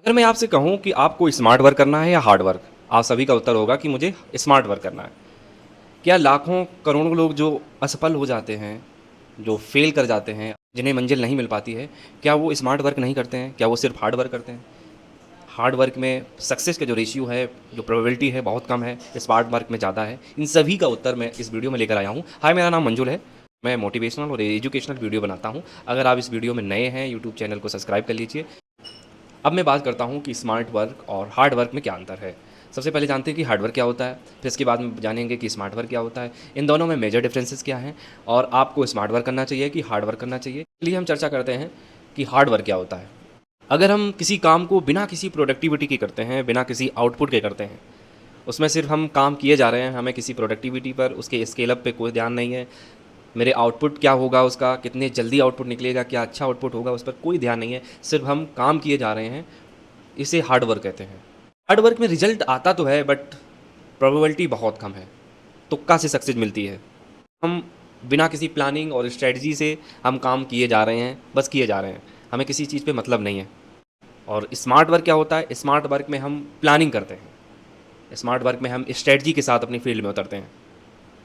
अगर मैं आपसे कहूँ कि आपको स्मार्ट वर्क करना है या हार्ड वर्क, आप सभी का उत्तर होगा कि मुझे स्मार्ट वर्क करना है। क्या लाखों करोड़ों लोग जो असफल हो जाते हैं, जो फेल कर जाते हैं, जिन्हें मंजिल नहीं मिल पाती है, क्या वो स्मार्ट वर्क नहीं करते हैं? क्या वो सिर्फ हार्ड वर्क करते हैं? हार्ड वर्क में सक्सेस का जो रेशियो है, जो प्रोबेबिलिटी है, बहुत कम है, स्मार्ट वर्क में ज़्यादा है। इन सभी का उत्तर मैं इस वीडियो में लेकर आया हूँ। हाय, मेरा नाम मंजुल है। मैं मोटिवेशनल और एजुकेशनल वीडियो बनाता हूँ। अगर आप इस वीडियो में नए हैं, यूट्यूब चैनल को सब्सक्राइब कर लीजिए। अब मैं बात करता हूँ कि स्मार्ट वर्क और हार्ड वर्क में क्या अंतर है। सबसे पहले जानते हैं कि हार्ड वर्क क्या होता है, फिर इसके बाद में जानेंगे कि स्मार्ट वर्क क्या होता है, इन दोनों में मेजर डिफरेंसेस क्या हैं और आपको स्मार्ट वर्क करना चाहिए कि हार्ड वर्क करना चाहिए। इसलिए हम चर्चा करते हैं कि हार्ड वर्क क्या होता है। अगर हम किसी काम को बिना किसी प्रोडक्टिविटी के करते हैं, बिना किसी आउटपुट के करते हैं, उसमें सिर्फ हम काम किए जा रहे हैं, हमें किसी प्रोडक्टिविटी पर, उसके स्केल अप पे कोई ध्यान नहीं है, मेरे आउटपुट क्या होगा, उसका कितने जल्दी आउटपुट निकलेगा, क्या अच्छा आउटपुट होगा, उस पर कोई ध्यान नहीं है, सिर्फ हम काम किए जा रहे हैं, इसे हार्ड वर्क कहते हैं। हार्ड वर्क में रिजल्ट आता तो है, बट प्रोबेबिलिटी बहुत कम है, तुक्का से सक्सेस मिलती है। हम बिना किसी प्लानिंग और स्ट्रेटजी से हम काम किए जा रहे हैं, बस किए जा रहे हैं, हमें किसी चीज़ पे मतलब नहीं है। और स्मार्ट वर्क क्या होता है? स्मार्ट वर्क में हम प्लानिंग करते हैं, स्मार्ट वर्क में हम स्ट्रेटजी के साथ अपनी फील्ड में उतरते हैं।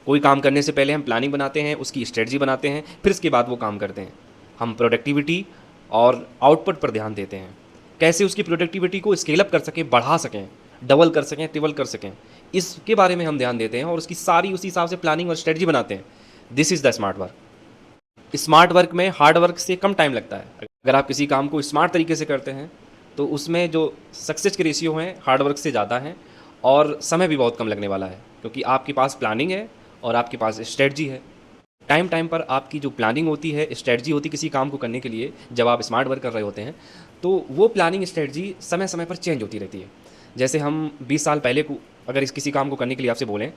कोई काम करने से पहले हम प्लानिंग बनाते हैं, उसकी स्ट्रेटजी बनाते हैं, फिर इसके बाद वो काम करते हैं। हम प्रोडक्टिविटी और आउटपुट पर ध्यान देते हैं, कैसे उसकी प्रोडक्टिविटी को स्केल अप कर सकें, बढ़ा सकें, डबल कर सकें, ट्रिपल कर सकें, इसके बारे में हम ध्यान देते हैं और उसकी सारी उसी हिसाब से प्लानिंग और स्ट्रेटजी बनाते हैं। This is the smart work. Smart work में हार्ड वर्क से कम टाइम लगता है। अगर आप किसी काम को स्मार्ट तरीके से करते हैं तो उसमें जो सक्सेस के रेशियो हैं हार्ड वर्क से ज़्यादा हैं और समय भी बहुत कम लगने वाला है, क्योंकि आपके पास प्लानिंग है और आपके पास स्ट्रेटजी है। टाइम टाइम पर आपकी जो प्लानिंग होती है, स्ट्रेटजी होती है किसी काम को करने के लिए, जब आप स्मार्ट वर्क कर रहे होते हैं तो वो प्लानिंग स्ट्रेटजी समय समय पर चेंज होती रहती है। जैसे हम 20 साल पहले को अगर इस किसी काम को करने के लिए आपसे बोलें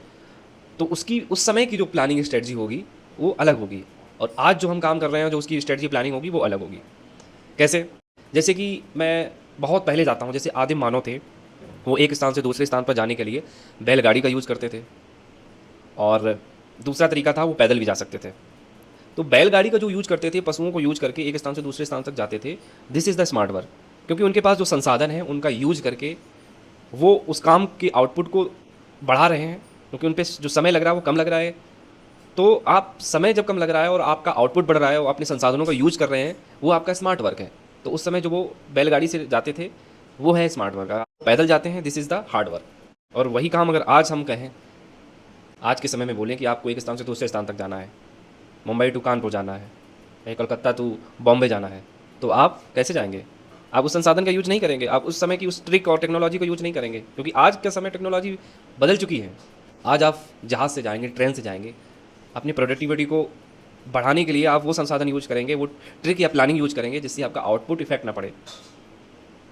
तो उसकी उस समय की जो प्लानिंग स्ट्रेटजी होगी वो अलग होगी, और आज जो हम काम कर रहे हैं जो उसकी स्ट्रेटजी प्लानिंग होगी वो अलग होगी। कैसे? जैसे कि मैं बहुत पहले जाता हूँ, जैसे आदिम मानव थे, वो एक स्थान से दूसरे स्थान पर जाने के लिए बैलगाड़ी का यूज़ करते थे, और दूसरा तरीका था वो पैदल भी जा सकते थे। तो बैलगाड़ी का जो यूज़ करते थे, पशुओं को यूज़ करके एक स्थान से दूसरे स्थान तक जाते थे। This is the smart work, क्योंकि उनके पास जो संसाधन है उनका यूज़ करके वो उस काम के आउटपुट को बढ़ा रहे हैं, क्योंकि उन पे जो समय लग रहा है वो कम लग रहा है। तो आप समय जब कम लग रहा है और आपका आउटपुट बढ़ रहा है और अपने संसाधनों का यूज़ कर रहे हैं, वो आपका स्मार्ट वर्क है। तो उस समय जो वो बैलगाड़ी से जाते थे वो है स्मार्ट वर्क। आप पैदल जाते हैं, this is the hard work. और वही काम अगर आज हम कहें, आज के समय में बोलें कि आपको एक स्थान से दूसरे स्थान तक जाना है, मुंबई टू कानपुर जाना है, या कलकत्ता टू बॉम्बे जाना है, तो आप कैसे जाएंगे? आप उस संसाधन का यूज नहीं करेंगे, आप उस समय की उस ट्रिक और टेक्नोलॉजी का यूज नहीं करेंगे, क्योंकि आज के समय टेक्नोलॉजी बदल चुकी है। आज आप जहाज़ से जाएंगे, ट्रेन से जाएंगे, अपनी प्रोडक्टिविटी को बढ़ाने के लिए आप वो संसाधन यूज करेंगे, वो ट्रिक या प्लानिंग यूज करेंगे जिससे आपका आउटपुट इफेक्ट ना पड़े।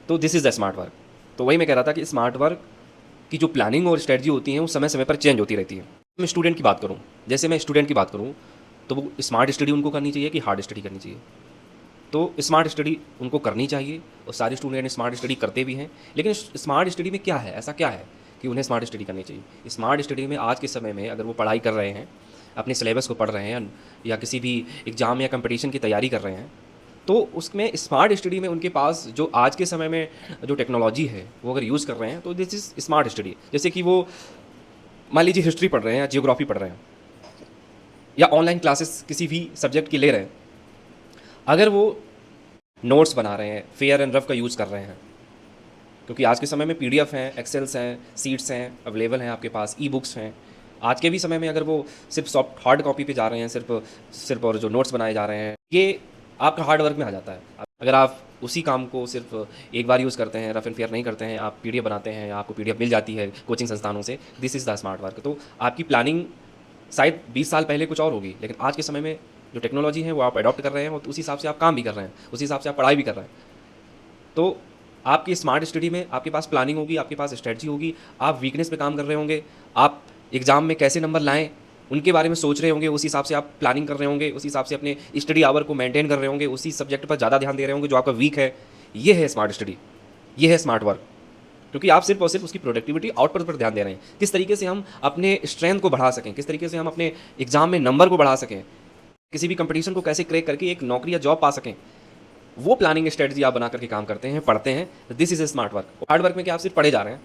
तो this is the smart work. तो वही मैं कह रहा था कि स्मार्ट वर्क की जो प्लानिंग और स्ट्रेटजी होती हैं वो समय समय पर चेंज होती रहती है। मैं स्टूडेंट की बात करूँ, जैसे मैं स्टूडेंट की बात करूँ, तो वो स्मार्ट स्टडी उनको करनी चाहिए कि हार्ड स्टडी करनी चाहिए? तो स्मार्ट स्टडी उनको करनी चाहिए, और सारे स्टूडेंट स्मार्ट स्टडी करते भी हैं। लेकिन स्मार्ट स्टडी में क्या है, ऐसा क्या है कि उन्हें स्मार्ट स्टडी करनी चाहिए? स्मार्ट स्टडी में आज के समय में अगर वो पढ़ाई कर रहे हैं, अपने सिलेबस को पढ़ रहे हैं, या किसी भी एग्ज़ाम या कंपटीशन की तैयारी कर रहे हैं, तो उसमें स्मार्ट स्टडी में उनके पास जो आज के समय में जो टेक्नोलॉजी है वो अगर यूज़ कर रहे हैं, तो दिस इज़ स्मार्ट स्टडी। जैसे कि वो मान लीजिए हिस्ट्री पढ़ रहे हैं या जियोग्राफी पढ़ रहे हैं, या ऑनलाइन क्लासेस किसी भी सब्जेक्ट की ले रहे हैं, अगर वो नोट्स बना रहे हैं, फेयर एंड रफ का यूज़ कर रहे हैं, क्योंकि आज के समय में पीडीएफ हैं, एक्सेल्स हैं, सीट्स हैं, अवेलेबल हैं आपके पास, ई बुक्स हैं। आज के भी समय में अगर वो सिर्फ सॉफ्ट हार्ड कॉपी पे जा रहे हैं, सिर्फ सिर्फ और जो नोट्स बनाए जा रहे हैं, ये आपका हार्ड वर्क में आ जाता है। अगर आप उसी काम को सिर्फ एक बार यूज़ करते हैं, रफ एंड फेयर नहीं करते हैं, आप पीडीएफ बनाते हैं, आपको पीडीएफ मिल जाती है कोचिंग संस्थानों से, this is the smart work. तो आपकी प्लानिंग शायद 20 साल पहले कुछ और होगी, लेकिन आज के समय में जो टेक्नोलॉजी है वो आप अडॉप्ट कर रहे हैं, और उसी हिसाब से आप काम भी कर रहे हैं, उसी हिसाब से आप पढ़ाई भी कर रहे हैं। तो आपकी स्मार्ट स्टडी में आपके पास प्लानिंग होगी, आपके पास स्ट्रेटजी होगी, आप वीकनेस पे काम कर रहे होंगे, आप एग्ज़ाम में कैसे नंबर लाएं उनके बारे में सोच रहे होंगे, उसी हिसाब से आप प्लानिंग कर रहे होंगे, उसी हिसाब से अपने स्टडी आवर को मेंटेन कर रहे होंगे, उसी सब्जेक्ट पर ज़्यादा ध्यान दे रहे होंगे जो आपका वीक है। ये है स्मार्ट स्टडी, ये है स्मार्ट वर्क, क्योंकि आप सिर्फ और सिर्फ उसकी प्रोडक्टिविटी आउटपुट पर ध्यान दे रहे हैं। किस तरीके से हम अपने स्ट्रेंथ को बढ़ा सकें, किस तरीके से हम अपने एग्जाम में नंबर को बढ़ा सकें, किसी भी कंपटीशन को कैसे क्रैक करके एक नौकरी या जॉब पा सकें, वो प्लानिंग स्ट्रेटजी आप बना करके काम करते हैं, पढ़ते हैं, this is a smart work. Hard work में क्या आप सिर्फ पढ़े जा रहे हैं।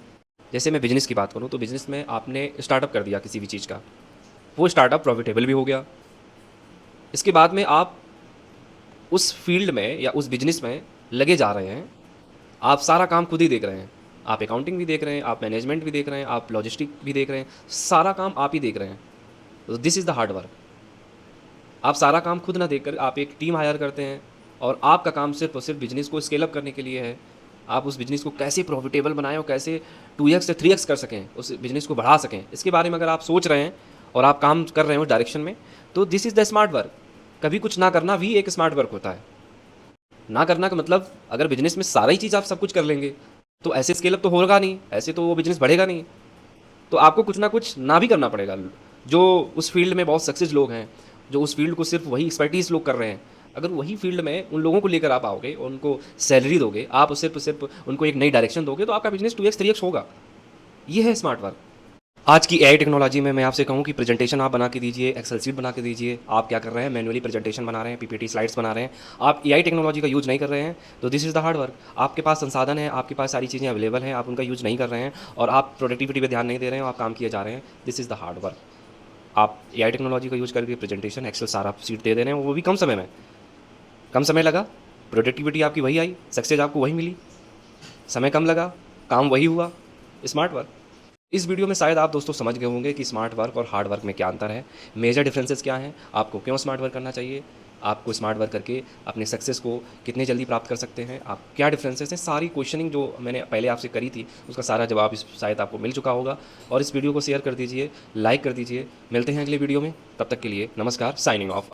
जैसे मैं बिजनेस की बात करूँ तो बिजनेस में आपने स्टार्टअप कर दिया किसी भी चीज़ का, वो स्टार्टअप प्रॉफिटेबल भी हो गया। इसके बाद में आप उस फील्ड में या उस बिजनेस में लगे जा रहे हैं, आप सारा काम खुद ही देख रहे हैं। आप अकाउंटिंग भी देख रहे हैं, आप मैनेजमेंट भी देख रहे हैं, आप लॉजिस्टिक भी देख रहे हैं, सारा काम आप ही देख रहे हैं। तो this is the hard work. आप सारा काम खुद ना देखकर आप एक टीम हायर करते हैं और आपका काम सिर्फ और सिर्फ बिजनेस को स्केल अप करने के लिए है। आप उस बिजनेस को कैसे प्रॉफिटेबल बनाएं और कैसे 2x से 3x कर सकें, उस बिजनेस को बढ़ा सकें, इसके बारे में अगर आप सोच रहे हैं और आप काम कर रहे हैं उस डायरेक्शन में, तो this is the smart work. कभी कुछ ना करना भी एक स्मार्ट वर्क होता है। ना करना का मतलब, अगर बिजनेस में सारा ही चीज़ आप सब कुछ कर लेंगे तो ऐसे स्केल अप तो होगा नहीं, ऐसे तो वो बिजनेस बढ़ेगा नहीं। तो आपको कुछ ना कुछ ना भी करना पड़ेगा। जो उस फील्ड में बहुत सक्सेस लोग हैं, जो उस फील्ड को सिर्फ वही एक्सपर्टीज़ लोग कर रहे हैं, अगर वही फील्ड में उन लोगों को लेकर आप आओगे और उनको सैलरी दोगे, आप सिर्फ सिर्फ उनको एक नई डायरेक्शन दोगे, तो आपका बिजनेस 2x 3x होगा। ये है स्मार्ट वर्क। आज की एआई टेक्नोलॉजी में मैं आपसे कहूँ कि प्रेजेंटेशन आप बना के दीजिए, एक्सेल शीट बना के दीजिए। आप क्या कर रहे हैं, मैन्युअली प्रेजेंटेशन बना रहे हैं, पीपीटी स्लाइड्स बना रहे हैं, आप एआई टेक्नोलॉजी का यूज़ नहीं कर रहे हैं, तो this is the hard work. आपके पास संसाधन है, आपके पास सारी चीज़ें अवेलेबल हैं, आप उनका यूज़ नहीं कर रहे हैं और आप प्रोडक्टिविटी पे ध्यान नहीं दे रहे हैं, आप काम किए जा रहे हैं, this is the hard work. आप एआई टेक्नोलॉजी का यूज़ करके प्रेजेंटेशन, एक्सेल सारा शीट दे दे रहे हैं, वो भी कम समय में। कम समय लगा, प्रोडक्टिविटी आपकी वही आई, सक्सेस आपको वही मिली। समय कम लगा, काम वही हुआ, स्मार्ट वर्क। इस वीडियो में शायद आप दोस्तों समझ गए होंगे कि स्मार्ट वर्क और हार्ड वर्क में क्या अंतर है, मेजर डिफरेंसेस क्या हैं, आपको क्यों स्मार्ट वर्क करना चाहिए, आपको स्मार्ट वर्क करके अपने सक्सेस को कितने जल्दी प्राप्त कर सकते हैं, आप क्या डिफरेंसेस हैं। सारी क्वेश्चनिंग जो मैंने पहले आपसे करी थी उसका सारा जवाब इस शायद आपको मिल चुका होगा। और इस वीडियो को शेयर कर दीजिए, लाइक कर दीजिए। मिलते हैं अगले वीडियो में, तब तक के लिए नमस्कार, साइनिंग ऑफ।